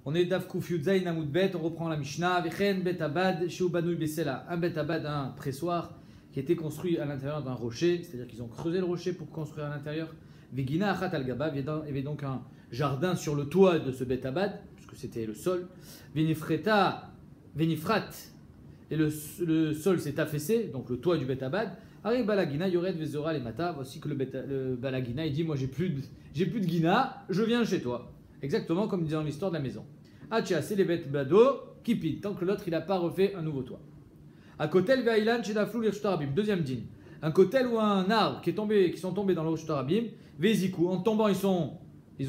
On est Davkouf Yudzaï Namoud Bet, on reprend la Mishnah. Vechen Bet Abad, Sheubanouy Besela. Un Bet Abad, un pressoir qui était construit à l'intérieur d'un rocher, c'est-à-dire qu'ils ont creusé le rocher pour construire à l'intérieur. Vegina Achat Al Gaba, il y avait donc un jardin sur le toit de ce Bet Abad, puisque c'était le sol. Venifrata, Venifrat, et le sol s'est affaissé, donc le toit du Bet Abad. Ari Balagina, Yored Vezora les Mata, voici que le Balagina, il dit moi j'ai plus de Gina, je viens chez toi. Exactement comme dans l'histoire de la maison. Achia, c'est les bêtes bado qui pile, tant que l'autre il n'a pas refait un nouveau toit. À Kotel Vailan Chedaflou l'Irshtarabim, deuxième din. Un kotel ou un arbre qui sont tombés dans l'Irshtarabim, Vezikou, en tombant ils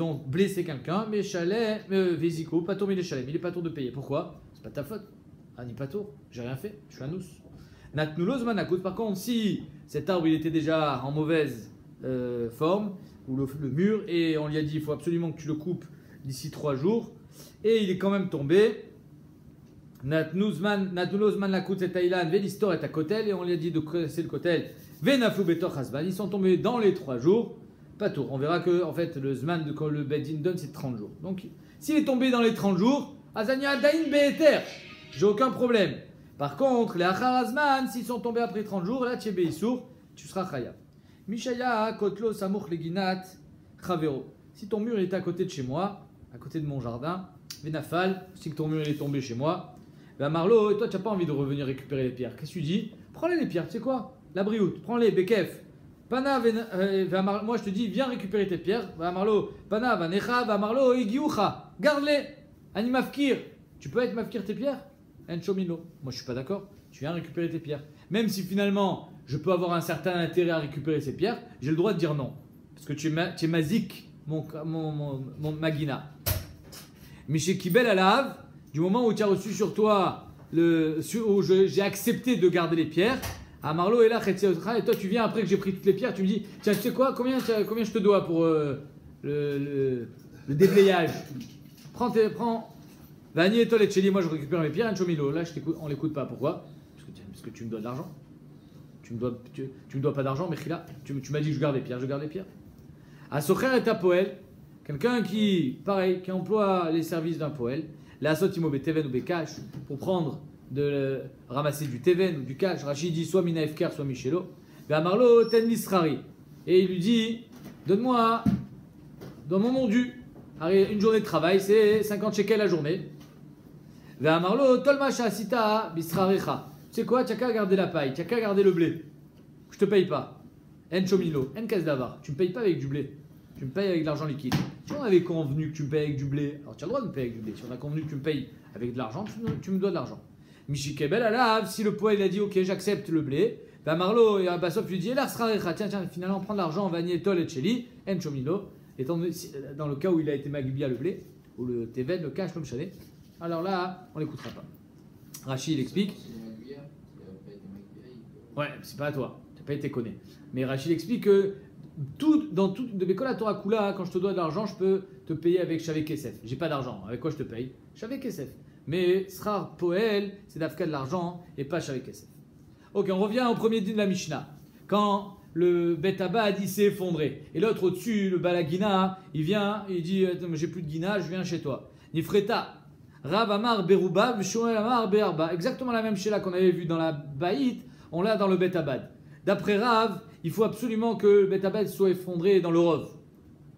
ont blessé quelqu'un, mais chalet, Vezikou, pas tombé les chalets, il n'est pas tour de payer. Pourquoi? C'est pas ta faute. Ah, ni pas tour, j'ai rien fait, je suis un nous. Natnulos Manakut, par contre, si cet arbre il était déjà en mauvaise forme, ou le mur, et on lui a dit il faut absolument que tu le coupes d'ici 3 jours, et il est quand même tombé. Natnuzman Lakut et Thaïlande, Vélistor est à Kotel, et on lui a dit de casser le Kotel. Venaflou Betor Hasban, ils sont tombés dans les 3 jours, pas tour. On verra que en fait le Zman de quand le Bedin donne c'est 30 jours. Donc s'il est tombé dans les 30 jours, Azania Dain Be'eter, j'ai aucun problème. Par contre, les Acharazman, s'ils sont tombés après 30 jours, là tu es Beissour, tu seras Chaya. Mishaya Kotlo Samour Leginat Chavero. Si ton mur est à côté de chez moi, à côté de mon jardin, Venafal, si ton mur est tombé chez moi, ben Marlo, et toi tu n'as pas envie de revenir récupérer les pierres. Qu'est-ce que tu dis? Prends-les les pierres, tu sais quoi? La brioute, prends-les, Bekef. Pana, moi je te dis, viens récupérer tes pierres. Va Marlo, Pana, Vanecha, va Marlo, Igiucha, garde-les. Animafkir, tu peux être mafkir tes pierres? Enchomilo. Moi je suis pas d'accord, tu viens récupérer tes pierres. Même si finalement je peux avoir un certain intérêt à récupérer ces pierres, j'ai le droit de dire non. Parce que tu es mazik, mon magina. Miché Kibel Alav, du moment où tu as reçu sur toi, où j'ai accepté de garder les pierres, à Marlo et là, et toi tu viens après que j'ai pris toutes les pierres, tu me dis, tiens, tu sais quoi, combien je te dois pour le déblayage? Prends. Vani et Tolet Cheli, moi je récupère mes pierres, Enchomilo. Là, on l'écoute pas. Pourquoi? Parce que tu me dois de l'argent. Tu me dois pas d'argent, mais là, tu m'as dit que je garde les pierres, je garde les pierres. À Socher et à Poel, quelqu'un qui, pareil, qui emploie les services d'un Poel, la Sotimo Teven ou Bekash, pour ramasser du Teven ou du Kash, Rachid dit soit Mina Efker, soit Michelo, à Marlo Ten Nisrari. Et il lui dit, donne-moi mon dû. Une journée de travail, c'est 50 shekels la journée. Marlo, Tolmacha Sita Bisrarecha. Tu sais quoi, tu n'as qu'à garder la paille, tu n'as qu'à garder le blé. Je te paye pas. En chomilo, en casse d'avar. Tu me payes pas avec du blé. Tu me payes avec de l'argent liquide. Si on avait convenu que tu me payes avec du blé, alors tu as le droit de me payer avec du blé. Si on a convenu que tu me payes avec de l'argent, tu me dois de l'argent. Michikebel alav, si le poète a dit ok, j'accepte le blé, Marlo et Abbasov lui dit là sera tiens, finalement prends de l'argent, on va nier tol et cheli, en chomilo. Dans le cas où il a été magibia le blé, ou le teven, le cash, le mchané, alors là, on l'écoutera pas. Rachid il explique. Ouais, c'est pas à toi, tu n'as pas été connu. Mais Rachid explique que dans tout de Bekola Torah Kula, quand je te dois de l'argent, je peux te payer avec Shavek Kesef. J'ai pas d'argent, avec quoi je te paye? Shavek Kesef. Mais Srar Poel, c'est d'Afka de l'argent et pas Shavek Kesef. Ok, on revient au premier din de la Mishnah. Quand le Bet Abad il s'est effondré. Et l'autre au-dessus, le Balagina, il vient, il dit j'ai plus de Gina, je viens chez toi. Nifreta, Rav Amar Beruba, Shmuel Amar Be'arba. Exactement la même chéla qu'on avait vu dans la Baït, on l'a dans le Bet Abad. D'après Rav, il faut absolument que le Bet Abad soit effondré dans le Rov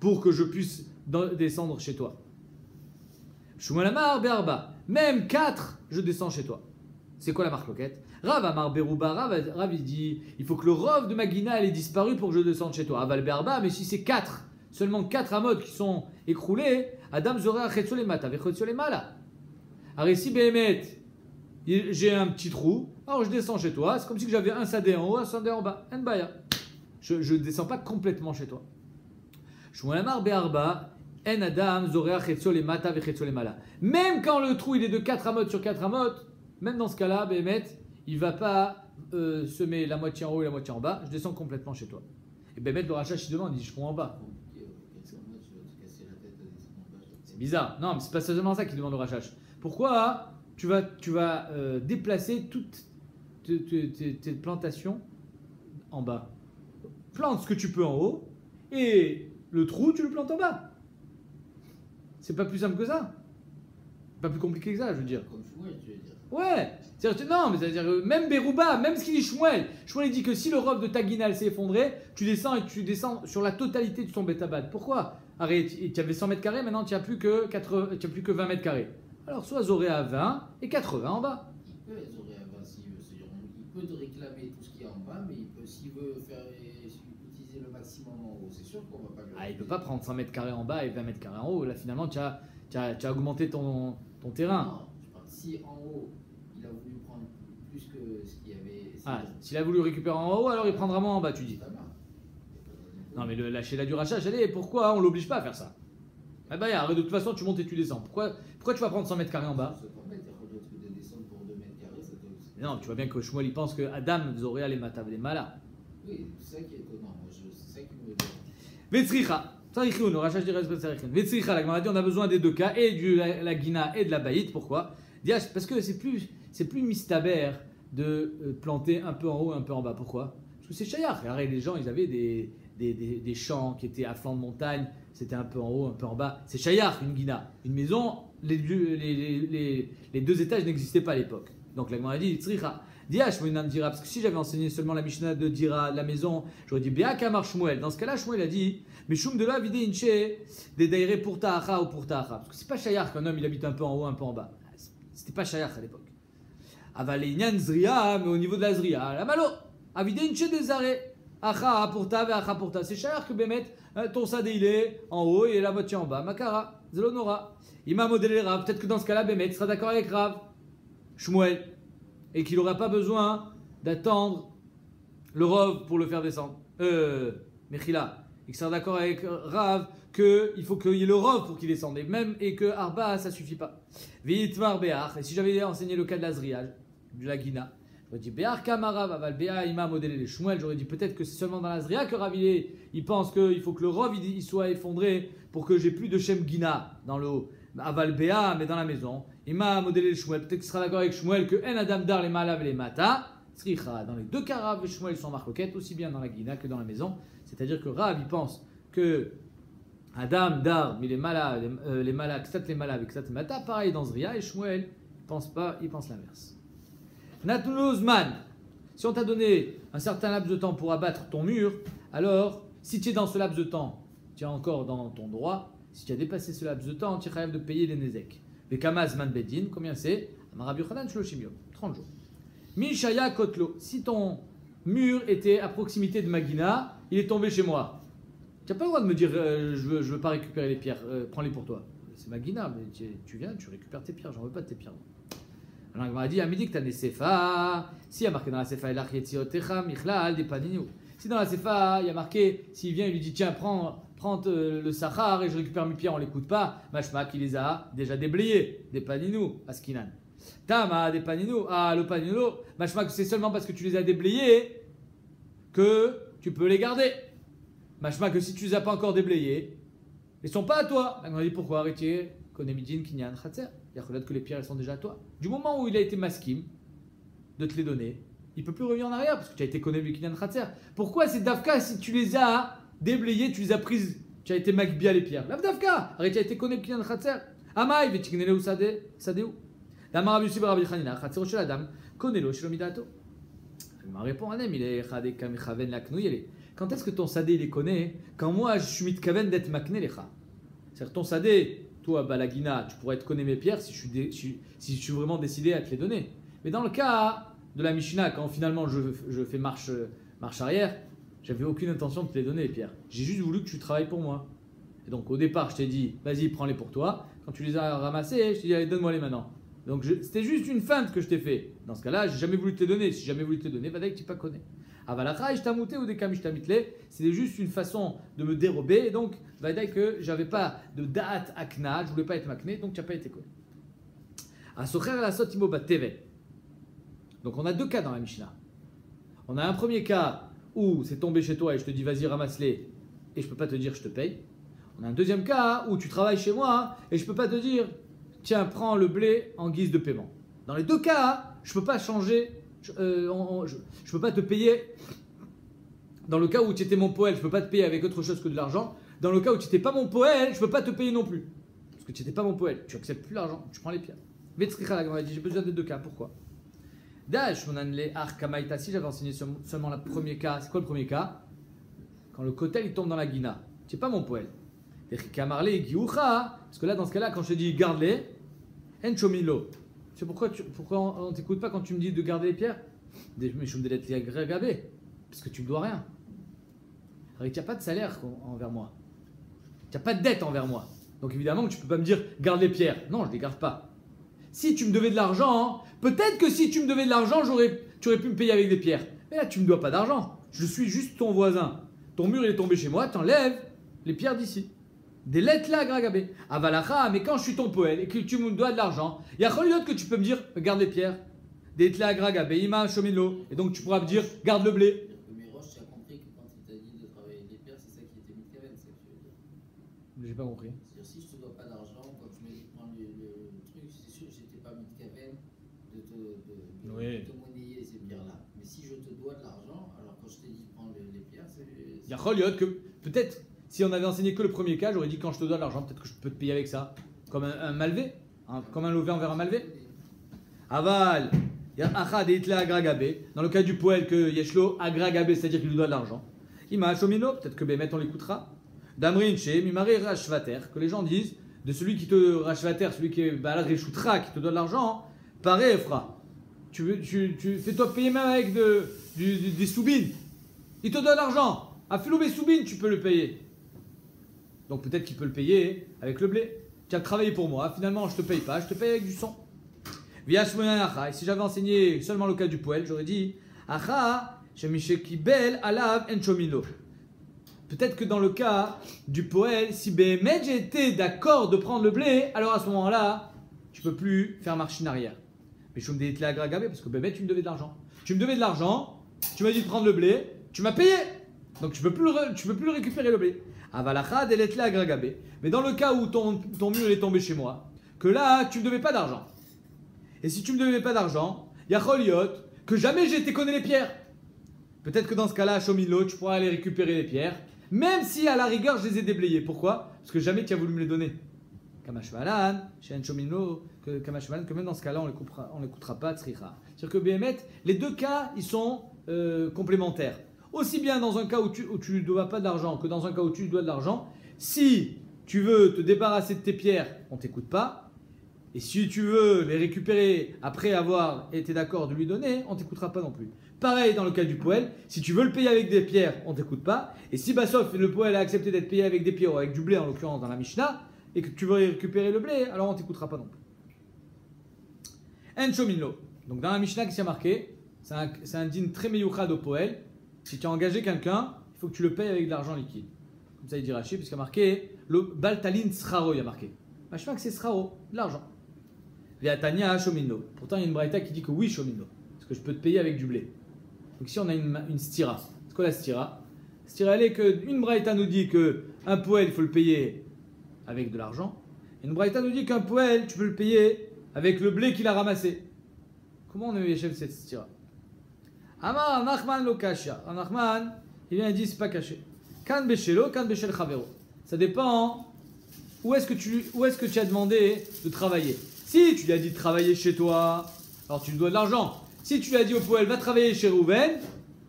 pour que je puisse descendre chez toi. Shmuel Amar Be'arba. Même 4, je descends chez toi. C'est quoi la marque loquette? Rav Amar Beruba, Rav il dit il faut que le Rov de Magina ait disparu pour que je descende chez toi. Aval Be'arba, mais si c'est 4, seulement 4 amodes qui sont écroulés, Adam Zorea Chetzolemat avec Chetzolemala. Alors ici, Behemet, j'ai un petit trou, alors je descends chez toi, c'est comme si j'avais un sadé en haut, un sadé en bas, un baya. Je ne descends pas complètement chez toi. Shmuel Amar Be'arba, En Adam Zorea Chetzolemata avec Chetzolemala. Même quand le trou il est de 4 amodes sur 4 amodes, même dans ce cas-là, Behemet, il ne va pas semer la moitié en haut et la moitié en bas, je descends complètement chez toi. Et Behemet, le rachat, il demande, il dit je prends en bas. C'est bizarre. Non, mais c'est pas seulement ça qu'il demande au rachat. Pourquoi tu vas déplacer toutes tes plantations en bas? Plante ce que tu peux en haut et le trou, tu le plantes en bas. C'est pas plus simple que ça. Pas plus compliqué que ça, je veux dire. Comme Shmuel, tu veux dire. Ouais, non, mais c'est-à-dire même Berouba, même ce qu'il dit Shmuel. Shmuel dit que si le rov de ta guina s'est effondré, tu descends sur la totalité de ton bétabad. Pourquoi? Arrête, tu avais 100 mètres carrés, maintenant tu n'as plus que 20 mètres carrés. Alors soit Zoré à 20 et 80 en bas. Il peut Zoré à 20 s'il veut. C'est-à-dire, il peut te réclamer tout ce qui est en bas, mais s'il veut utiliser le maximum en haut, c'est sûr qu'on va pas le. Ah, il ne peut pas prendre 100 mètres carrés en bas et 20 mètres carrés en haut. Là, finalement, tu as augmenté ton terrain. Non, je parle si en haut, il a voulu prendre plus que ce qu'il y avait. Ah, s'il a voulu récupérer en haut, alors il prendra moins en bas, tu dis. Ça va. Non, mais lâcher la du rachat, pourquoi on l'oblige pas à faire ça? Ah bah, de toute façon, tu montes et tu descends. Pourquoi tu vas prendre 100 mètres carrés en bas? Non, tu vois bien que Shmuel il pense que Adam Zoréa les matav les malas. Oui, c'est ça qui est étonnant. C'est ça qui me. Vetzricha, Tsarichun, le rachat je dirais Tsarichun. Vetzricha, la Gemara dit on a besoin des deux cas, et de la guina et de la baït. Pourquoi? Parce que c'est plus mistaber de planter un peu en haut, un peu en bas. Pourquoi? Parce que c'est chayach. Les gens, ils avaient des champs qui étaient à flanc de montagne, c'était un peu en haut, un peu en bas. C'est chayach, une guina. Une maison, les deux étages n'existaient pas à l'époque. Donc la Gemara dit, Tzricha, Diash dira, parce que si j'avais enseigné seulement la Mishnah de Dira, la maison, j'aurais dit Béa Kamar Shmuel. Dans ce cas-là, Shmuel a dit, mais Shum de là, vidé inche, des daïrés pour ta'acha ou pour ta'acha. Parce que c'est pas chayach qu'un homme il habite un peu en haut, un peu en bas. C'était pas chayach à l'époque. Avalénian Zria, mais au niveau de la Zria, la malo, avidé inche des arrêts. Acha pour ta, acha pour ta. C'est chayach que Bémet, ton sadé il est en haut et la moitié en bas. Makara, Zelonora. Il m'a modélé Rav. Peut-être que dans ce cas-là, Bémet sera d'accord avec Rav. Shmuel, et qu'il n'aura pas besoin d'attendre le Rov pour le faire descendre. Mechila, et qu'il sera d'accord avec Rav qu'il faut qu'il y ait le Rov pour qu'il descende, et que Arba ça suffit pas. Vitvar Béar, et si j'avais enseigné le cas de l'Azriage, de la Guina, j'aurais dit Béar Kamarav, Aval Béar, il m'a modélé les Shmuel, j'aurais dit peut-être que c'est seulement dans l'Azria que Rav il pense qu'il faut que le Rov il soit effondré pour que j'ai plus de Shem Guina dans le haut. Aval Béa, mais dans la maison. Il m'a modélé le Shmuel. Peut-être qu'il sera d'accord avec Shmuel que En Adam Dar les Malav et les Mata. Sricha. Dans les deux cas, Rav et Shmuel sont marcoquettes, aussi bien dans la Guina que dans la maison. C'est-à-dire que Rav, il pense que Adam Dar, mais les Malav, Ksat les Malav et Ksat les Mata, pareil dans Zria. Et Shmuel, il pense pas, il pense l'inverse. Natulozman. Si on t'a donné un certain laps de temps pour abattre ton mur, alors, si tu es dans ce laps de temps, tu es encore dans ton droit. Si tu as dépassé ce laps de temps, tu es capable de payer les nezek. Les kamaz man bedin, combien c'est? Amarabi Yochanan shloshim yom, 30 jours. Mishaya kotlo, si ton mur était à proximité de Magina, il est tombé chez moi. Tu n'as pas le droit de me dire je veux pas récupérer les pierres, prends-les pour toi. C'est Magina, mais tu viens, tu récupères tes pierres, j'en veux pas de tes pierres. Alors il m'a dit, Amidi que tu as des sefa, si il y a marqué dans la sefa, el achietziotecha michlal de paninu. Si dans la sefa, il y a marqué, s'il vient, il lui dit tiens, prends le Sahar et je récupère mes pierres, on ne l'écoute pas. Mashma qui les a déjà déblayés, des paninou, askinan. Tama, des paninou, le panino. Mashma que c'est seulement parce que tu les as déblayés que tu peux les garder. Mashma que si tu les as pas encore déblayés, ils sont pas à toi. On a dit pourquoi arrêter Konemidin, Kinyan, Khatser. Il y a reconnaître que les pierres elles sont déjà à toi. Du moment où il a été maskim de te les donner, il peut plus revenir en arrière parce que tu as été Konemidin, Kinyan, Khatser. Pourquoi c'est Dafka si tu les as déblayé, tu les as prises, tu as été magbia les pierres. L'avdavka, arrête, tu as été connu qui vient de Khatser. Amaï, vetignele ou sadeu. La marabusi barabi khanina, Khatser shel adam, konelo shlomidato. Il m'a répondu, anem, il est khadé kamichaven la knouyele. Quand est-ce que ton sadé les connaît? Quand moi je suis mitkaven d'être makne lecha. C'est-à-dire ton sadé, toi balagina, tu pourrais être connu mes pierres si je suis vraiment décidé à te les donner. Mais dans le cas de la Mishnah, quand finalement je fais marche arrière, j'avais aucune intention de te les donner, les pierres. J'ai juste voulu que tu travailles pour moi. Et donc, au départ, je t'ai dit, vas-y, prends-les pour toi. Quand tu les as ramassés, je t'ai dit, allez, donne-moi-les maintenant. Donc, c'était juste une feinte que je t'ai fait. Dans ce cas-là, j'ai jamais voulu te les donner. Si j'ai jamais voulu te les donner, va dire que tu pas connais. Avalacha, je t'amouté ou des kamishtamitle, c'était juste une façon de me dérober. Et donc, va dire que j'avais pas de da'at akna, je voulais pas être makné, donc tu n'as pas été connu. Asocher la sotimo bateve. Donc, on a deux cas dans la Mishnah. On a un premier cas où c'est tombé chez toi et je te dis vas-y ramasse-les et je peux pas te dire je te paye. On a un deuxième cas où tu travailles chez moi et je peux pas te dire tiens prends le blé en guise de paiement. Dans les deux cas, je peux pas changer, je peux pas te payer. Dans le cas où tu étais mon poël, je peux pas te payer avec autre chose que de l'argent. Dans le cas où tu n'étais pas mon poël, je peux pas te payer non plus. Parce que tu n'étais pas mon poël, tu acceptes plus l'argent, tu prends les pierres. Vetzricha, la Gemara dit, j'ai besoin des deux cas, pourquoi? Dash, si j'avais enseigné seulement le premier cas, c'est quoi le premier cas? Quand le kotel il tombe dans la guina, tu n'es pas mon poël. Parce que là, dans ce cas-là, quand je te dis garde-les, enchomilo. Tu sais pourquoi on ne t'écoute pas quand tu me dis de garder les pierres? Parce que tu ne me dois rien. Alors, tu n'as pas de salaire envers moi. Tu n'as pas de dette envers moi. Donc évidemment que tu ne peux pas me dire garde les pierres. Non, je ne les garde pas. Si tu me devais de l'argent, peut-être que si tu me devais de l'argent, tu aurais pu me payer avec des pierres. Mais là, tu ne me dois pas d'argent. Je suis juste ton voisin. Ton mur il est tombé chez moi, t'enlèves les pierres d'ici. Des lettres là, gragabé. Avalacha, mais quand je suis ton poël et que tu me dois de l'argent, il y a d'autres que tu peux me dire garde les pierres. Des lettres là, gragabé, ima, chomino. Et donc tu pourras me dire garde le blé. Mais Roche, tu as compris que quand il t'a dit de travailler les pierres, c'est ça qui était mitkaven, c'est ça que tu veux dire. J'ai pas compris. C'est-à-dire, si je te dois pas d'argent, quand tu m'as dit de prendre le truc, c'est sûr que j'étais pas mitkaven de te monnayer ces pierres-là. Mais si je te dois de l'argent, alors quand je t'ai dit de prendre les pierres, c'est. Il y a que peut-être. Si on avait enseigné que le premier cas, j'aurais dit quand je te donne l'argent, peut-être que je peux te payer avec ça. Comme un malvé, comme un lové envers un malvé. Aval, dans le cas du poète que Yeshlo agragabé, c'est-à-dire qu'il lui doit de l'argent. Ima Shomino, peut-être que Bémet on l'écoutera. Damrin She, Mimari Rashvater, que les gens disent de celui qui te Rashvater, celui qui est Baal Reshoutra, qui te donne l'argent, pareil, Efra. Fais-toi payer même avec des soubines. Il te donne l'argent. À Filoubé soubines, tu peux le payer. Donc peut-être qu'il peut le payer avec le blé. Tu as travaillé pour moi, finalement je te paye pas, je te paye avec du sang. Et si j'avais enseigné seulement le cas du poël, j'aurais dit peut-être que dans le cas du poël, si Béhémet j'étais d'accord de prendre le blé, alors à ce moment-là, tu peux plus faire marche en arrière. Mais je me dis parce que Béhémet tu me devais de l'argent. Tu me devais de l'argent, tu m'as dit de prendre le blé, tu m'as payé. Donc tu peux plus récupérer le blé. Mais dans le cas où ton mur est tombé chez moi, que là, tu ne me devais pas d'argent. Et si tu ne me devais pas d'argent, il y a Choliot, que jamais j'ai été connu les pierres. Peut-être que dans ce cas-là, à Chomilo, tu pourras aller récupérer les pierres, même si à la rigueur, je les ai déblayées. Pourquoi? Parce que jamais tu as voulu me les donner. Kamashvalan, chez un Chomilo, que même dans ce cas-là, on l'écoutera pas, Tzricha. C'est-à-dire que Béhémet, les deux cas, ils sont complémentaires. Aussi bien dans un cas où tu ne dois pas d'argent que dans un cas où tu dois de l'argent, si tu veux te débarrasser de tes pierres, on ne t'écoute pas. Et si tu veux les récupérer après avoir été d'accord de lui donner, on ne t'écoutera pas non plus. Pareil dans le cas du poël, si tu veux le payer avec des pierres, on ne t'écoute pas. Et si Bassof, le poël a accepté d'être payé avec des pierres ou avec du blé en l'occurrence dans la Mishnah, et que tu veux récupérer le blé, alors on ne t'écoutera pas non plus. En Shominlo. Donc dans la Mishnah qui s'est marqué, c'est un din très meyouchad au poël. Si tu as engagé quelqu'un, il faut que tu le payes avec de l'argent liquide. Comme ça, il dit Rashi, puisqu'il a marqué le Baltalin Sraro, il a marqué. Je crois que c'est Sraro, de l'argent. Viatania Shomino. Pourtant, il y a une braïta qui dit que oui, Shomino, parce que je peux te payer avec du blé. Donc ici, on a une stira. C'est quoi la stira? La stira, elle est qu'une braïta nous dit qu'un poël, il faut le payer avec de l'argent. Et une braïta nous dit qu'un poël, tu peux le payer avec le blé qu'il a ramassé. Comment on a eu échelle cette stira? Amar Nachman lo kasha. Nachman, il vient et dit c'est pas caché. Kan beshelo, kan beshel chavero. Ça dépend où est-ce que tu as demandé de travailler. Si tu lui as dit de travailler chez toi, alors tu lui dois de l'argent. Si tu lui as dit au poël va travailler chez Rouven,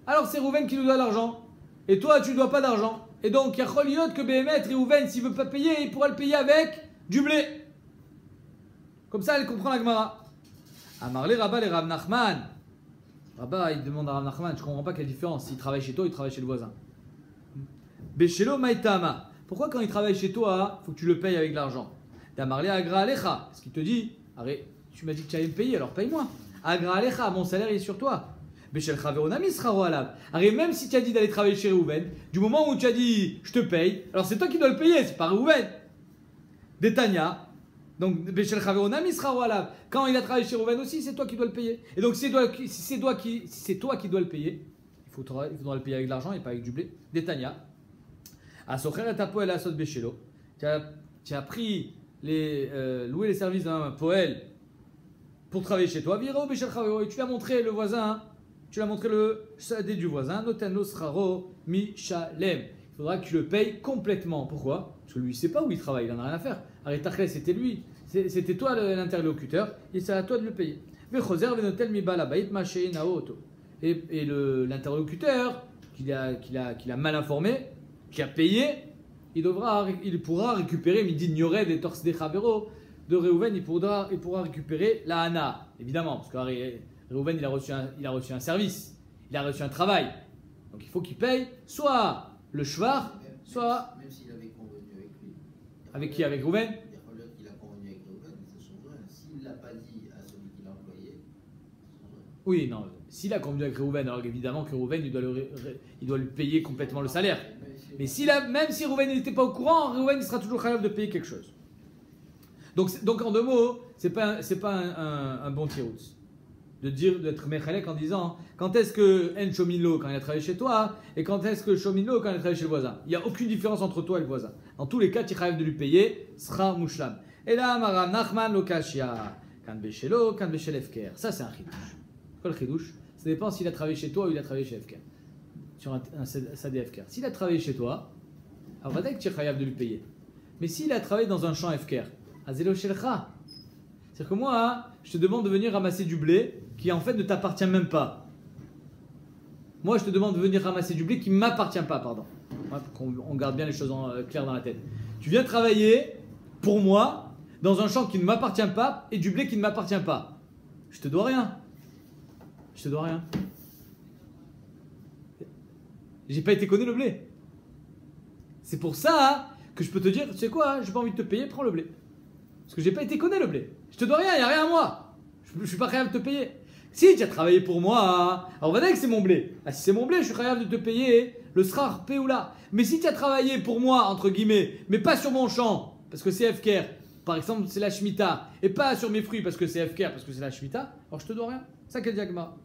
alors c'est Rouven qui lui doit de l'argent. Et toi tu ne dois pas d'argent. Et donc il y a Choliot que Béhémet et Rouven, s'il ne veut pas payer, il pourra le payer avec du blé. Comme ça elle comprend la Gemara. Amarle Rabba les Rav Nachman. Rabba, il demande à Rav Nachman, je ne comprends pas quelle différence. S'il travaille chez toi, il travaille chez le voisin. Beshelo maitama. Pourquoi quand il travaille chez toi, il faut que tu le payes avec de l'argent? D'amarle agra alecha. Ce qu'il te dit, arrête, tu m'as dit que tu allais me payer, alors paye-moi. Agra alecha, mon salaire est sur toi. Beshel chaveronami sraro alav. Arrête, même si tu as dit d'aller travailler chez Reuven, du moment où tu as dit je te paye, alors c'est toi qui dois le payer, c'est pas Reuven. Détania. Donc, Beshel Chaveronami sraro alav. Quand il a travaillé chez Rouven aussi, c'est toi qui dois le payer. Et donc, si c'est toi qui dois le payer, il faudra le payer avec de l'argent et pas avec du blé. Détania. À Socher et Tapoel Asot Beshelo. Tu as pris louer les services d'un poël pour travailler chez toi. Viro Beshel Chavero. Et tu l'as montré le voisin. Tu l'as montré le sadé du voisin. Noteno sraro mi shalem. Il faudra que tu le payes complètement. Pourquoi? Parce que lui, il ne sait pas où il travaille. Il n'en a rien à faire. Aritachle, c'était lui. C'était toi l'interlocuteur. Et c'est à toi de le payer. Et l'interlocuteur qu'il a mal informé, qui a payé, il pourra récupérer, mais dit ignorer des torses des Chavero de Reuven, il pourra récupérer la Hana, évidemment, parce que Reuven il a reçu un service, il a reçu un travail, donc il faut qu'il paye soit le shvar, soit. Même s'il avait convenu avec lui. Avec qui? Avec Reuven? Il a convenu avec Reuven, ça change rien. S'il ne l'a pas dit à celui qui l'a employé, ça change rien. Oui, non. S'il a convenu avec Reuven, alors évidemment que Reuven il doit lui payer complètement le salaire. Mais même si Reuven n'était pas au courant, Reuven il sera toujours capable de payer quelque chose. Donc en deux mots, c'est pas un bon tiroutz d'être mechalek en disant quand est-ce que En Shomilo quand il a travaillé chez toi et quand est-ce que Shomilo quand il a travaillé chez le voisin. Il n'y a aucune différence entre toi et le voisin. Dans tous les cas, tu es capable de lui payer, sera mouchlam. Et là, Maram Nachman Lokashia, kan beshelo, kan beshel efker. Ça c'est un chidouche. Quoi le chidouche? Ça dépend s'il a travaillé chez toi ou il a travaillé chez Efker. Sur un Sadeh Efker. S'il a travaillé chez toi, alors va dire que tu es capable de lui payer. Mais s'il a travaillé dans un champ Efker, Azelo Shelcha. C'est-à-dire que moi, je te demande de venir ramasser du blé qui en fait ne t'appartient même pas. Moi, je te demande de venir ramasser du blé qui ne m'appartient pas, pardon. Ouais, pour qu'on garde bien les choses claires dans la tête. Tu viens travailler pour moi dans un champ qui ne m'appartient pas et du blé qui ne m'appartient pas. Je te dois rien. Je te dois rien. J'ai pas été connu le blé. C'est pour ça que je peux te dire, tu sais quoi, j'ai pas envie de te payer, prends le blé. Parce que j'ai pas été connu le blé. Je te dois rien, il n'y a rien à moi. Je suis pas capable de te payer. Si tu as travaillé pour moi, alors on va dire que c'est mon blé. Ah, si c'est mon blé, je suis capable de te payer le srar peoula. Mais si tu as travaillé pour moi, entre guillemets, mais pas sur mon champ, parce que c'est FKR, par exemple c'est la Shemitah, et pas sur mes fruits parce que c'est FKR, parce que c'est la Shemitah, alors je te dois rien. C'est ça qu'elle dit Agma.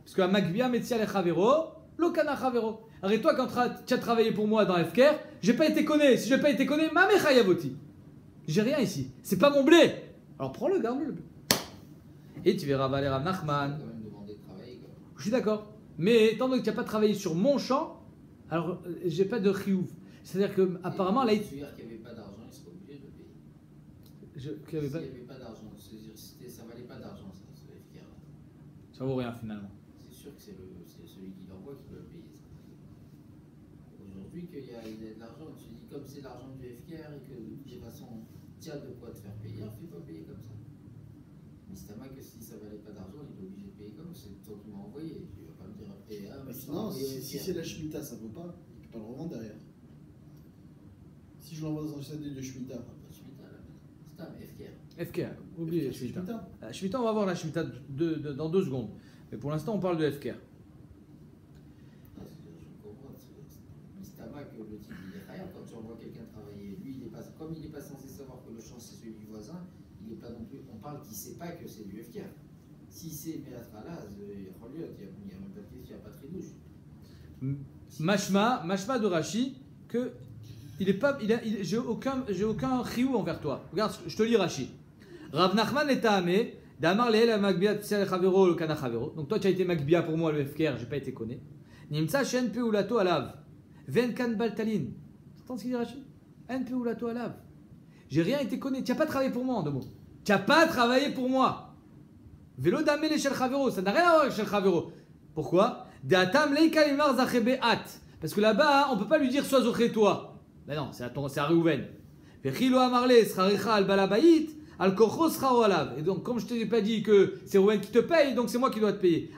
Parce que à Magbia, Metzia le Chavero, Lokana Chavero. Alors et toi, quand tu as travaillé pour moi dans FKR, j'ai pas été connu. Si j'ai pas été connu, ma mechayavoti. J'ai rien ici. C'est pas mon blé. Alors prends-le, garde-le. Le blé. Et tu verras Valer Rav Nachman. Je suis d'accord. Mais étant donné que tu n'as pas travaillé sur mon champ, alors j'ai pas de chiyuv. C'est-à-dire que apparemment là. Qu'il n'y avait pas d'argent, il serait obligé de payer. S'il n'y avait pas d'argent, ça valait pas d'argent, ça FKR. Ça vaut rien finalement. C'est sûr que c'est celui qui l'envoie qui doit le payer. Aujourd'hui, qu'il y a de l'argent, tu dis comme c'est l'argent du FKR et que de toute façon, tu as de quoi te faire payer, fais pas payer comme ça. Mais c'est à moi que si ça valait pas d'argent, il est obligé de payer comme ça. C'est toi qui m'as envoyé. Tu vas pas me dire après. Ah, mais non, si c'est la Shemitah, ça vaut pas. Tu peux pas le revendre derrière. Si je l'envoie dans un CD de Shemitah. C'est un FKR. FKR, oubliez la Shemitah. La Shemitah, on va voir la Shemitah dans 2 secondes. Mais pour l'instant, on parle de FKR. Que le type il est derrière, quand tu envoies quelqu'un travailler, lui il est pas, comme il n'est pas censé savoir que le champ c'est celui du voisin, il n'est pas non plus, on parle qu'il ne sait pas que c'est du FKR. Si c'est Mélatralaz, il n'y a même pas de question, il n'y a pas de tridouche. Mashma de Rashi, que j'ai aucun chiou envers toi. Regarde, je te lis Rashi. Rav Nachman et Tahamé, d'Amar Lehel Magbia Tsel Chavero le Kana Chavero. Donc toi tu as été Magbia pour moi le FKR, j'ai pas été connu. Nimsa Shen Peulato Alav. Venkan Baltalin. Tu entends ce qu'il dit Rachid? NP ou la toile lave. J'ai rien été connu. Tu n'as pas travaillé pour moi en 2 mots. Tu n'as pas travaillé pour moi. Vélo damé les Shel Chavero. Ça n'a rien à voir avec Shel Chavero. Pourquoi? Parce que là-bas, on ne peut pas lui dire sois zoché toi. Ben non, c'est à Reuven. Vechilo amarle sraricha al balabayit. Et donc, comme je ne t'ai pas dit que c'est Reuven qui te paye, donc c'est moi qui dois te payer.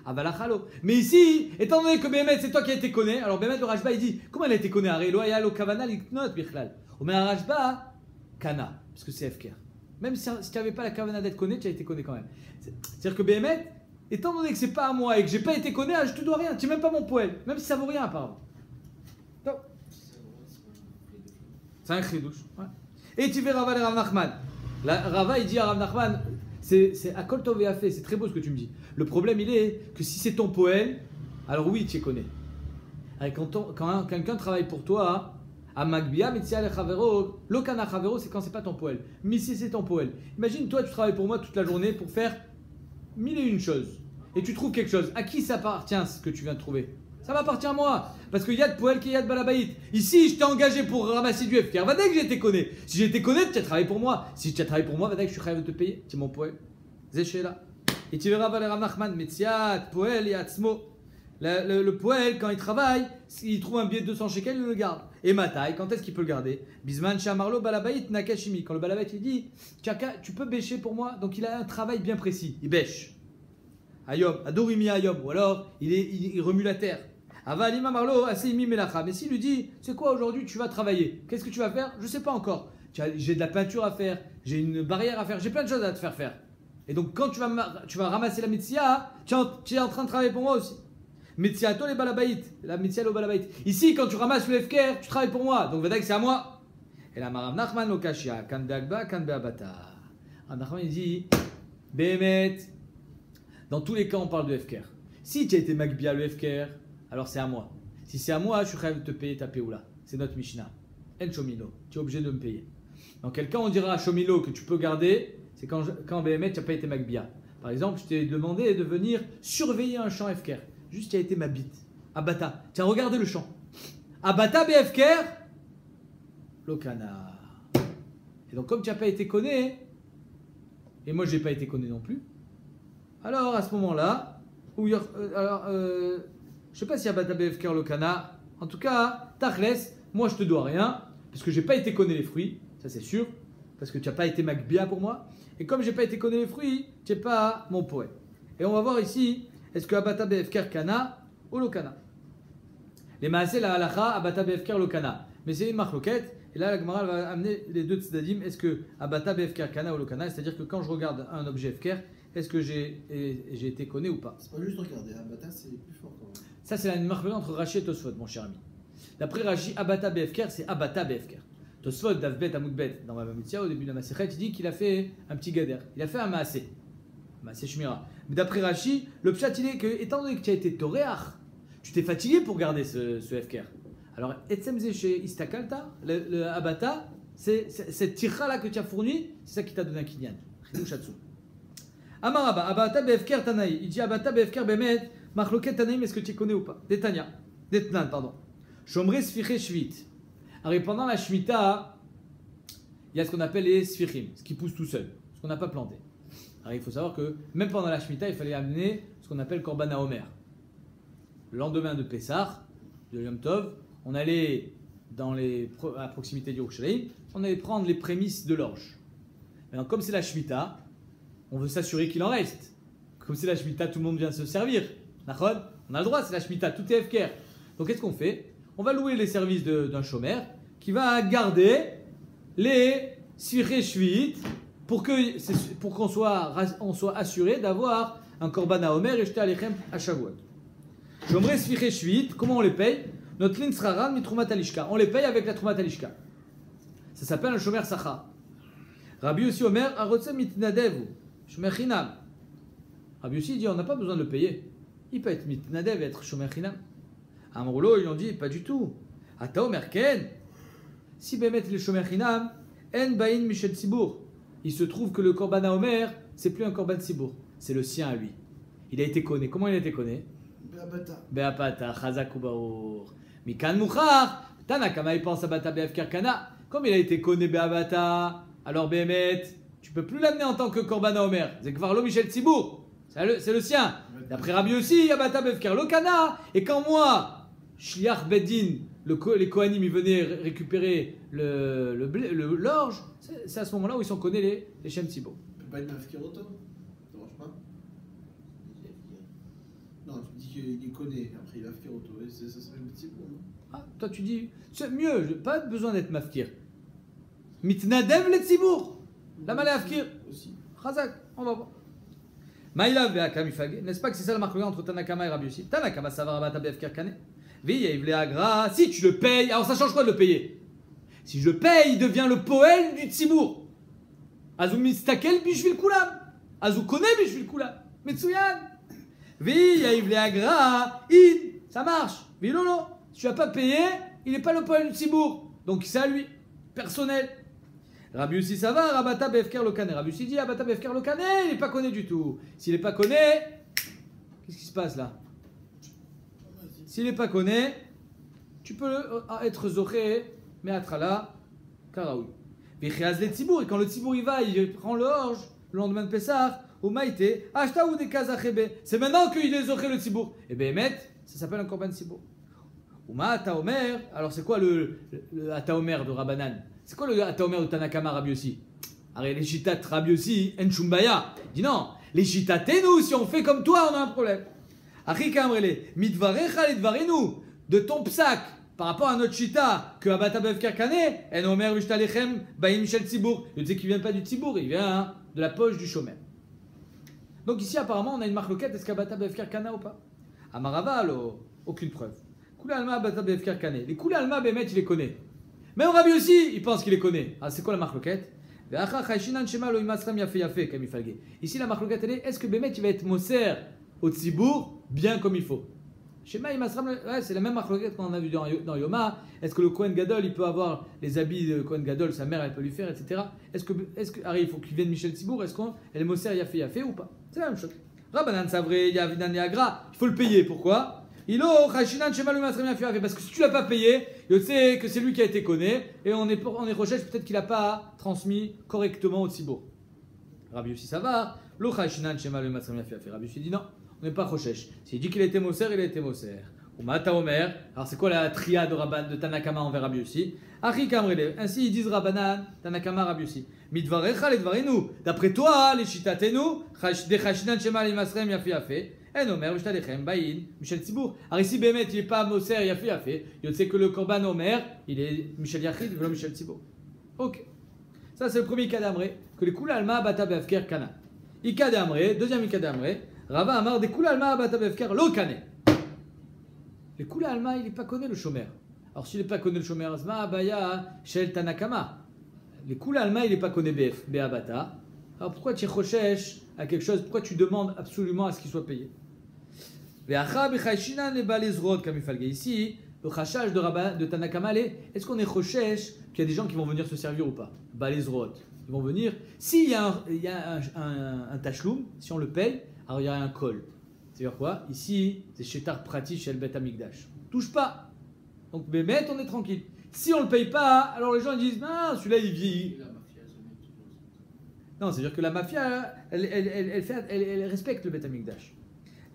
Mais ici, étant donné que Bémet, c'est toi qui as été connu, alors Bémet, le Rajba, il dit comment elle a été connue? Mais un Rajba, Kana, parce que c'est FKR. Même si tu n'avais pas la Kavana d'être connu, tu as été connu quand même. C'est-à-dire que Bémet, étant donné que c'est pas à moi et que j'ai pas été connu, je te dois rien. Tu n'es même pas mon poète, même si ça vaut rien apparemment. Donc, c'est un chidouche. Ouais. Et tu verras Rav Nachman. Rava il dit à Rav Nachman, c'est Akol Tov et Afé, c'est très beau ce que tu me dis. Le problème il est que si c'est ton poète, alors oui tu es connais. Quand quelqu'un travaille pour toi, à Magbia, Metzia le Chavero, Lokana Chavero, c'est quand c'est pas ton poète. Mais si c'est ton poète, imagine toi tu travailles pour moi toute la journée pour faire 1001 choses. Et tu trouves quelque chose. À qui ça appartient ce que tu viens de trouver? Ça m'appartient à moi. Parce qu'il y a de poêle qu'il y a de balabaït. Ici, je t'ai engagé pour ramasser du FKR. Va dès que j'ai été connu. Si j'ai été connu, tu as travaillé pour moi. Si tu as travaillé pour moi, va dès que je suis prêt à te payer. C'est mon poêle. Zéché là. Et tu verras, Valera Nachman, Metziat, poêle et Atzmo. Le poêle, quand il travaille, il trouve un billet de 200 shekels, il le garde. Et ma taille, quand est-ce qu'il peut le garder? Bisman Shamarlo Balabaït Nakashimi. Quand le Balabaït il dit, tu peux bêcher pour moi. Donc il a un travail bien précis. Il bêche. Ayom, Adorimi Ayom. Ou alors, il remue la terre. Avalima Marlo, Aseimi Melacha. Mais s'il lui dit, c'est quoi aujourd'hui, tu vas travailler. Qu'est-ce que tu vas faire? Je ne sais pas encore. J'ai de la peinture à faire, j'ai une barrière à faire, j'ai plein de choses à te faire faire. Et donc quand tu vas ramasser la Metsia, tu es en train de travailler pour moi aussi. Metziato les balabaït, la Metsia le balabaït. Ici, quand tu ramasses le FKR, tu travailles pour moi. Donc Vadak, c'est à moi. Et la Marav Nachman Lokashia, Kan Beagba, Kan Beabata. Nachman il dit, Behemet, dans tous les cas, on parle de FKR. Si tu as été Magbia le FKR, alors c'est à moi. Si c'est à moi, je suis prêt à te payer ta Péoula. C'est notre Mishnah. En Shomilo, tu es obligé de me payer. Dans quel cas on dira à Shomilo que tu peux garder, c'est quand BMT tu n'as pas été Magbia. Par exemple, je t'ai demandé de venir surveiller un champ FKR. Juste, tu as été ma bite. Abata. Tiens, regardez le champ. Abata BFKR, Lokana. Et donc, comme tu n'as pas été conné, et moi, je n'ai pas été conné non plus, alors à ce moment-là, je ne sais pas si Abata BFKR, Lokana, en tout cas, Tachles, moi, je te dois rien, parce que je n'ai pas été conné les fruits, ça c'est sûr, parce que tu n'as pas été Magbia pour moi. Et comme je n'ai pas été connu les fruits, tu n'es pas mon poète. Et on va voir ici, est-ce que Abata BFKR Kana ou Lokana? Les Maasé la halacha, Abata BFKR Lokana. Mais c'est une marloquette, et là la Gemara va amener les deux tzdadim, est-ce que Abata BFKR Kana ou Lokana? C'est-à-dire que quand je regarde un objet FKR, est-ce que j'ai été connu ou pas? C'est pas juste regarder, Abata c'est plus fort quand même. Ça c'est la marloquette entre Rashi et Tosfot, mon cher ami. D'après Rashi, Abata BFKR, c'est Abata BFKR. Tosfot, Davbet, Amoudbet, dans ma Mamutzia, au début de la Masechet, il dit qu'il a fait un petit gader. Il a fait un Maasé. Maasé Shmira. Mais d'après Rashi, le pshat, il est que, étant donné que tu as été Toréach, tu t'es fatigué pour garder ce FKR. Alors, Etsem Zéché Istakalta, le Abata, c'est cette tira là que tu as fourni, c'est ça qui t'a donné un kinyan. Amaraba, Abata BFKR Tanaï. Il dit Abata BFKR Bemet, Machloket Tanaïm, est-ce que tu connais ou pas? Détania. Détnan, pardon. Shomre Sfiché Shvit. Alors, pendant la Shemitah, il y a ce qu'on appelle les Sfichim, ce qui pousse tout seul, ce qu'on n'a pas planté. Alors, il faut savoir que même pendant la Shemitah, il fallait amener ce qu'on appelle Korban HaOmer. Le lendemain de Pessah, de Yom Tov, on allait à proximité du Yerushalayim, on allait prendre les prémices de l'orge. Maintenant, comme c'est la Shemitah, on veut s'assurer qu'il en reste. Comme c'est la Shemitah, tout le monde vient se servir. On a le droit, c'est la Shemitah, tout est FKR. Donc, qu'est-ce qu'on fait? On va louer les services d'un chômeur qui va garder les Sfiché pour qu'on soit assuré d'avoir un Korban HaOmer et jeter Alechem à Shavuot. Shomre Sfiché Shvit, comment on les paye? Notre ligne sera mitrumat alishka. On les paye avec la trumat alishka. Ça s'appelle un shomer sacha. Rabbi Yossi Omer, arotse mitnadevu, shomer chinam. Rabbi Yossi dit on n'a pas besoin de le payer. Il peut être mitnadev et être shomer chinam. Amroulo, ils ont dit pas du tout. Ata Omer ken. Si Bémet le shomer chinam, en bain michel tzibour. Il se trouve que le korban HaOmer, c'est plus un korban tzibour, c'est le sien à lui. Il a été connu. Comment il a été connu? Beabata. Beabata, chazak ubaour. Mikan Mouchar, Tanakama il pense à Bata BFKR Kana. Comme il a été connu Beabata, alors Bémet, tu peux plus l'amener en tant que Korban HaOmer. Zekvarlo Michel Tzibour, c'est le sien. D'après Rabbi aussi, Abata BFKR Lokana. Et quand moi, Shliach Beddin, les Kohanim, ils venaient récupérer l'orge, c'est à ce moment-là où ils sont connus les Shem Tzibour. Il peut pas être Mafkiroto? Ça marche pas? Non, tu dis qu'il connaît, après il va Mafkiroto. Ça serait le petit bon, non? Ah, toi tu dis, c'est mieux, pas besoin d'être mafkir. Mitnadev le tzibour. La malé afkir. Aussi. Chazak, on va voir. Maïla ve'akam ifage. N'est-ce pas que c'est ça le marque entre Tanakama et Rabbi Yossi? Tanakama savar abata be'afkir kane. Ve'yev le'agra. Si tu le payes, alors ça change quoi de le payer? Si je le paye, il devient le poël du tzibour. Azou mistakel bishvil kulam. Azou connaît bishvil kulam. Metsuyan. Ve'yev le'agra. Ça marche. Ve'lolo. Si tu n'as pas payé, il n'est pas le poël du tzibour. Donc c'est à lui. Personnel. Rabbi Yossi ça va, Abata BFKR Lokane. Rabbi Yossi dit Abata BFKR Lokane, il n'est pas connu du tout. S'il n'est pas connu, qu'est-ce qui se passe là? S'il n'est pas connu, tu peux être zoché, mais atrala, karaoui. Vichiaz le tzibour, et quand le tzibour il va, il prend l'orge, le lendemain de Pessah, au maïté, achta ou des kazachebe. C'est maintenant qu'il est zoché le tzibour. Et bien, ça s'appelle un korban tzibour. Ouma ataomer, alors c'est quoi le ataomer de Rabbanan? C'est quoi le ataomer de Tanakama Rabbi Yossi? Alors les chitat Rabbi Yossi, en chumbaya. Il dit non, les chitat nous, si on fait comme toi, on a un problème. Achi kamrele, mitvarecha le dvarenu, de ton psak, par rapport à notre chita, que Abata Bevker Kane, en omer vishtalechem, baïm michel tzibour. Il dit qu'il vient pas du tzibour, il vient de la poche du shomer. Donc ici apparemment on a une marloquette, est-ce qu'Abata Bevker Kana ou pas? Amarava, aucune preuve. Kula alma Abata Bevker Kane. Les Kula alma Bemet il les connaît. Même Rabbi aussi, il pense qu'il les connaît. Ah, c'est quoi la marloquette? Ici la marloquette elle est, est-ce que Bemet il va être moser au tzibour bien comme il faut? Ouais, c'est la même marloquette qu'on a vu dans Yoma. Est-ce que le Kohen Gadol il peut avoir les habits de Kohen Gadol, sa mère elle peut lui faire, etc. Est-ce que il faut qu'il vienne Michel Tzibour? Est-ce qu'elle est moser Yafé ou pas? C'est la même chose. Rabbanan Savré, Yavidan Yagra, il faut le payer. Pourquoi? Parce que si tu l'as pas payé, il sait que c'est lui qui a été connu et on est recherche peut-être qu'il n'a pas transmis correctement au Tzibour. Rabbi Yossi ça va. Rabbi Yossi dit non, on n'est pas recherche. S'il dit qu'il a été moser, il a été moser. Umata Omer. Alors c'est quoi la triade de Rabban de Tanakama envers Rabbi Yossi? Achi Kamrele. Ainsi ils disent Rabbanan, Tanakama, Rabbi Yossi. Midvarecha le dvarenu. D'après toi, les shitatenu, de chashinan shema le masrem yafi yafe. En Omer, v'shtalechem, baïn, Michel Tzibour. Alors ici, Bémet, il n'est pas Moser, Yafé, Yafé. Il sait que le Korban Omer, il est Michel Yachid, il veut Michel Tzibour. Ok. Ça, c'est le premier cas d'Amré, que les Kula Alma Bata Bevker Kana. Ika d'Amré, deuxième Ika d'Amré, Rava Amar, des Kula Alma Bata Bevker Lo Kane. Les Kula Alma, il n'est pas connu le Shomer. Alors s'il n'est pas connu le Shomer, Asma, Abaya, Shel Tanakama. Les Kula Alma, il n'est pas connu Beabata. Alors pourquoi tu recherches à quelque chose? Pourquoi tu demandes absolument à ce qu'il soit payé? Ici, le chachage de Tanakama, est-ce qu'on est recherche qu'il y a des gens qui vont venir se servir ou pas? Balezrot. Ils vont venir. S'il y a un tachloum, si on le paye, alors il y a un kol. C'est-à-dire quoi? Ici, c'est Shetar Prati chez le Bet Amikdash. Touche pas. Donc, Bémet, on est tranquille. Si on ne le paye pas, alors les gens ils disent ah, celui-là il vieillit. Non, c'est-à-dire que la mafia, elle respecte le Bet Amikdash.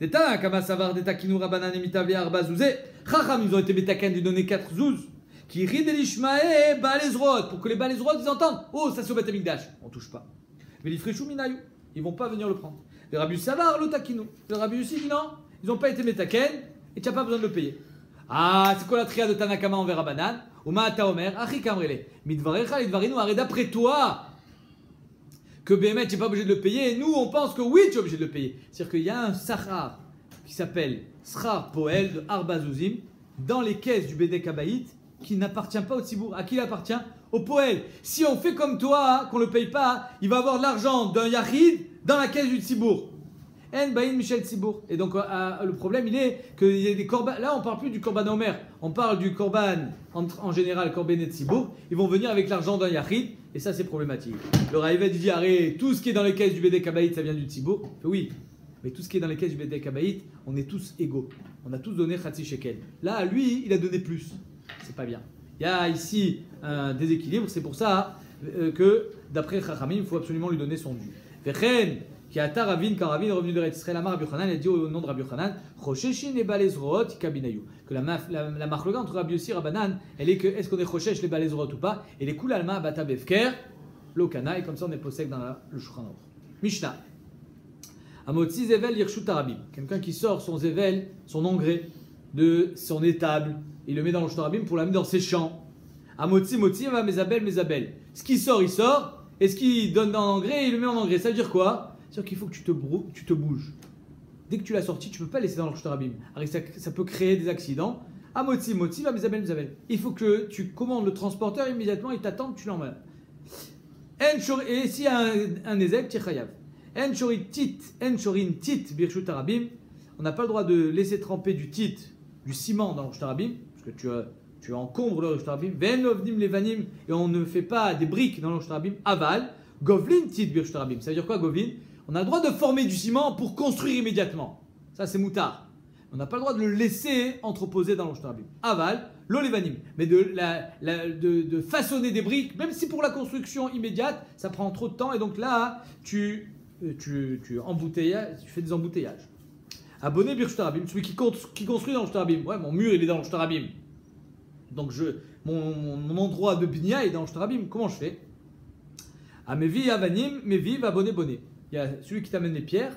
Des Tanakama Savar, des Takinu Rabanan et Mitavli Arba Zouzé. Chacham, ils ont été Betaken de donner 4 zouz. Qui rit de l'Ishmae, Balezrot. Pour que les Balezrot, ils entendent. Oh, ça c'est au Bet Amikdash. On touche pas. Mais les Frishou Minayou, ils vont pas venir le prendre. Les Rabbi Savar, le Takinu. Le Rabbi aussi dit non, ils n'ont pas été Betaken et tu n'as pas besoin de le payer. Ah, c'est quoi la triade de Tanakama envers Rabanan? Oma ta Omer, Achi Kamrele. Midvarecha, Lidvarinu, arrête d'après toi. Que Bémet, tu n'es pas obligé de le payer, et nous, on pense que oui, tu es obligé de le payer. C'est-à-dire qu'il y a un Sachar qui s'appelle Sachar Poel de Arbazouzim dans les caisses du Bédek Abaït qui n'appartient pas au Tzibour. À qui il appartient? Au Poel. Si on fait comme toi, qu'on ne le paye pas, il va avoir de l'argent d'un Yachid dans la caisse du Tzibour. En Baïn Michel Tzibour. Et donc, le problème, il est qu'il y a des korban. Là, on ne parle plus du korban Omer. On parle du korban, en général, korban et Tzibour. Ils vont venir avec l'argent d'un Yachid. Et ça, c'est problématique. Le Raïvet dit arrête, tout ce qui est dans les caisses du Bédek Abaït, ça vient du Tzibour. Oui, mais tout ce qui est dans les caisses du Bédek Abaït, on est tous égaux. On a tous donné Khatsi Shekel. Là, lui, il a donné plus. C'est pas bien. Il y a ici un déséquilibre. C'est pour ça que, d'après Chachamim, il faut absolument lui donner son dû. Vechen, qui a Taravin, quand Ravin est revenu de Israël, Amar Rabbi Yochanan, il a dit au nom de Rabbi Yochanan, Choshéchin et Balezrot, Kabinayu. Que la marloga entre Rabbi Yossi et Rabbanan, elle est que est-ce qu'on est Choshéch les Balezrot ou pas? Et les Koulalma, Bata Bevker, Lokana, et comme ça on est possède dans le Shulchan Aruch. Mishnah. Amotzi Zevel Yershut Arabim. Quelqu'un qui sort son Zevel, son engrais, de son étable, il le met dans le Shulchan Arabim pour l'amener dans ses champs. Amotzi Motzi, va Mezabel. Ce qui sort, il sort, et ce qu'il donne dans l'engrais, il le met en engrais. Ça veut dire quoi? C'est-à-dire qu'il faut que tu te bouges. Dès que tu l'as sorti, tu ne peux pas laisser dans le Shtarabim. Ça peut créer des accidents. Ah, Motzi, va Mezabel. Il faut que tu commandes le transporteur immédiatement, il t'attend que tu l'emmènes. Et s'il y a un Ezek, tu es chayav. En shorin tit birshut arabim. On n'a pas le droit de laisser tremper du tit, du ciment dans le Shtarabim, parce que tu encombres le Shtarabim. Ven ovnim levanim, et on ne fait pas des briques dans le Shtarabim. Aval, govlin tit birshut arabim. Ça veut dire quoi, govlin? On a le droit de former du ciment pour construire immédiatement. Ça, c'est moutard. On n'a pas le droit de le laisser entreposer dans l'Oshtarabim. Aval, l'olevanim. Mais de façonner des briques, même si pour la construction immédiate, ça prend trop de temps. Et donc là, tu fais des embouteillages. Abonné Birshtarabim, celui qui construit dans l'Oshtarabim. Ouais, mon mur, il est dans l'Oshtarabim. Donc mon endroit de bnia est dans l'Oshtarabim. Comment je fais? Ah, Mevi Avanim, Mevi va bonnet. Il y a celui qui t'amène les pierres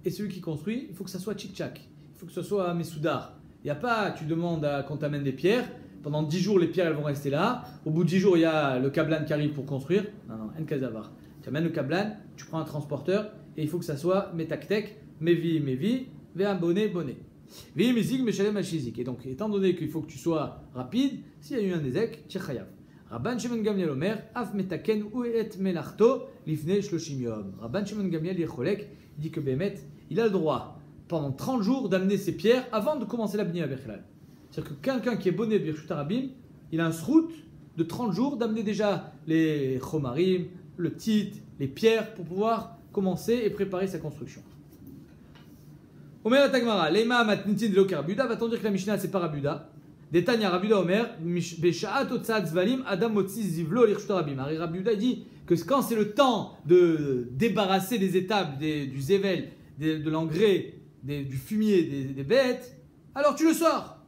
et celui qui construit. Il faut que ça soit tchik-tchak. Il faut que ce soit Messoudar. Il n'y a pas, tu demandes qu'on t'amène des pierres. Pendant 10 jours, les pierres elles vont rester là. Au bout de 10 jours, il y a le kablan qui arrive pour construire. Non, Nkazavar. Tu amènes le kablan, tu prends un transporteur et il faut que ça soit Metaktek, Mevi, Vea bonnet. Vi Mizig, Meshalem Hashizik. Et donc, étant donné qu'il faut que tu sois rapide, s'il y a eu un Ezek, Tchechayav. Rabban Shimon Gamliel Omer, Af metaken ou et melarto, lifne shloshim yom. Rabban Shimon Gamliel Yecholek, il dit que Bémet, il a le droit, pendant 30 jours, d'amener ses pierres avant de commencer la bnia Bechelal. C'est-à-dire que quelqu'un qui est bonné Birshut Arabim, il a un srout de 30 jours d'amener déjà les chomarim, le tit, les pierres, pour pouvoir commencer et préparer sa construction. Omer Atagmara, Leima Matnitin de Lokarbuda, va-t-on dire que la Mishnah c'est pas Rabuda? Détagne Rabuda Omer, Beshaat Otsad Zvalim, Adam Motsi Zivlo Lirshut Arabim. Rabuda dit que quand c'est le temps de débarrasser des étapes, du zével, de l'engrais, du fumier, des bêtes, alors tu le sors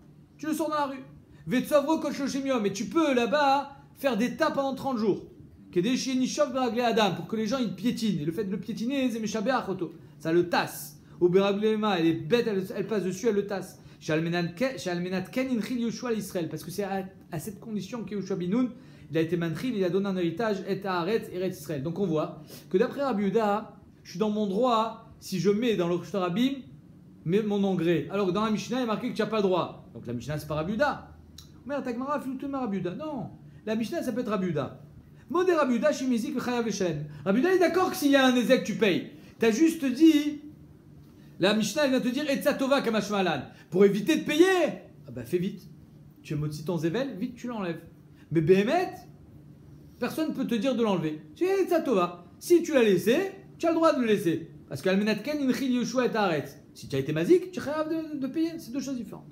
dans la rue. Vetsavro Kolchoshemium, et tu peux là-bas faire des tas pendant 30 jours. Kedeshienishov Beragle Adam, pour que les gens ils piétinent. Et le fait de le piétiner, c'est Meshabé Achoto. Ça le tasse. Au Beraglema, et les bêtes elles passent dessus, elles le tassent. Parce que c'est à cette condition que Yoshua Binoun, il a été manchil, il a donné un héritage, et Haaretz, Eretz Israël. Donc on voit que d'après Rabbi Yehuda, je suis dans mon droit si je mets dans l'Oshtarabim mon engrais. Alors que dans la Mishnah, il est marqué que tu n'as pas le droit. Donc la Mishnah, c'est pas Rabbi Yehuda. Mais la Tagmara, Filutema Rabbi Yehuda. Non, la Mishnah, ça peut être Rabbi Yehuda. Modé Rabbi Yehuda, Shimizik, Chayav Eshen. Rabbi Yehuda est d'accord que s'il y a un Ezek, tu payes. Tu as juste dit. La Mishnah elle vient te dire Etzatova Kamashmalan. Pour éviter de payer, ah bah fais vite. Tu as moti ton zével, vite tu l'enlèves. Mais Behemet, personne ne peut te dire de l'enlever. Tu es Etzatova. Si tu l'as laissé, tu as le droit de le laisser. Parce qu'Almenatken Inchil Yoshua et Haaretz. Si tu as été mazik, tu es capable de payer. C'est deux choses différentes.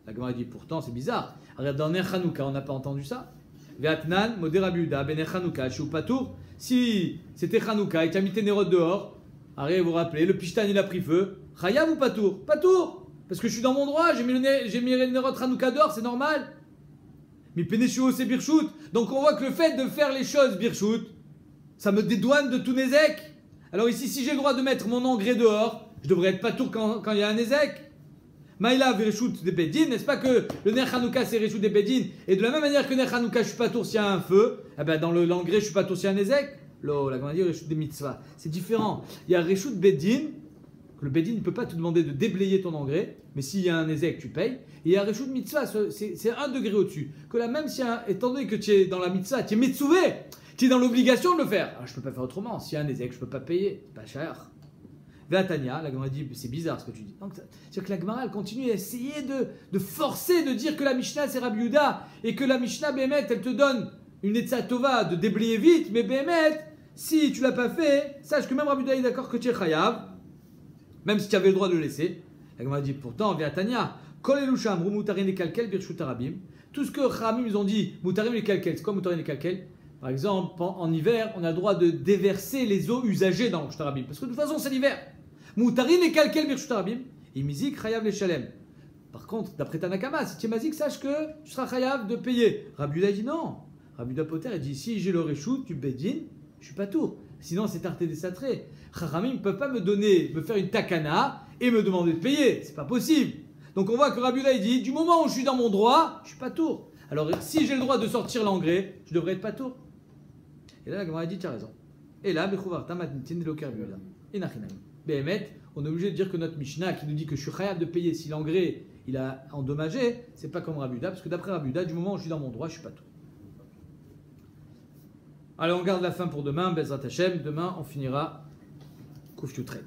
La Gemara dit pourtant c'est bizarre. Regarde dans Ner Hanouka, on n'a pas entendu ça. Ve'atnan, Modé Rabbi Yehuda, Ben Ner Hanouka, Shu Patour. Si c'était Hanouka et tu as mis tes nérotes dehors. Arrêtez, vous vous rappelez, le pishtan il a pris feu. Chayav ou Patour? Patour. Parce que je suis dans mon droit, j'ai mis le Nerot Hanouka d'or, c'est normal. Mais Pénéchuo c'est Birchout. Donc on voit que le fait de faire les choses Birchout, ça me dédouane de tout Nézek. Alors ici, si j'ai le droit de mettre mon engrais dehors, je devrais être Patour quand il y a un Nézek. Maïla Virchout des Bédines, n'est-ce pas que le Ner Hanouka c'est Réchout des Bédines? Et de la même manière que Ner Hanouka je suis Patour s'il y a un feu, eh ben dans l'engrais je suis Patour s'il y a un Nézek. La Gemara dit Réchout des mitzvahs. C'est différent. Il y a Réchout Bédine, que le Bédine ne peut pas te demander de déblayer ton engrais, mais s'il y a un Nézek, tu payes. Et il y a Réchout mitzvah, c'est un degré au-dessus. Que là, même si, étant donné que tu es dans la mitzvah, tu es mitzouvé, tu es dans l'obligation de le faire. Alors, je ne peux pas faire autrement. S'il y a un Nézek, je ne peux pas payer. C'est pas cher. Véatania, la Gemara dit c'est bizarre ce que tu dis. Donc, c'est que la Gemara elle continue à essayer de forcer, de dire que la Mishnah c'est Rabbi Yehuda et que la Mishnah Bémet elle te donne une Etzat Tova de déblayer vite, mais Bémet, si tu l'as pas fait, sache que même Rabbi Yehuda est d'accord que tu es chayav, même si tu avais le droit de le laisser. La Gemara dit pourtant, Véatania, Kol Elusham, Ru Mutarin et Kalkel, Birshut Arabim, tout ce que Ramim ils ont dit, Mutarin et Kalkel, c'est quoi Mutarin et Kalkel? Par exemple, en hiver, on a le droit de déverser les eaux usagées dans l'Oshut Arabim, parce que de toute façon c'est l'hiver. Mutarin et Kalkel, Birshut Arabim, et Mizik, Chayav les Shalem. Par contre, d'après Tanakama, si tu es mazik, sache que tu seras chayav de payer. Rabbi Yehuda dit non. Rabbi Yehuda Poter, il dit si j'ai le réchou, tu bédines, je suis pas tour. Sinon, c'est tarté des satrés. Chachamim ne peut pas me faire une takana et me demander de payer. C'est pas possible. Donc on voit que Rabbi Yehuda il dit du moment où je suis dans mon droit, je suis pas tour. Alors si j'ai le droit de sortir l'engrais, je devrais être pas tour. Et là, la Gemara dit tu as raison. Et là, Bechouvar Tamatnitin de Rabbi Yehuda. Et Nachinam. Béhémet, on est obligé de dire que notre Mishnah qui nous dit que je suis chayav de payer si l'engrais il a endommagé, c'est pas comme Rabbi Yehuda, parce que d'après Rabbi Yehuda, du moment où je suis dans mon droit, je suis pas tout. Alors on garde la fin pour demain, Bezrat Hashem, demain on finira Kouf Yutret.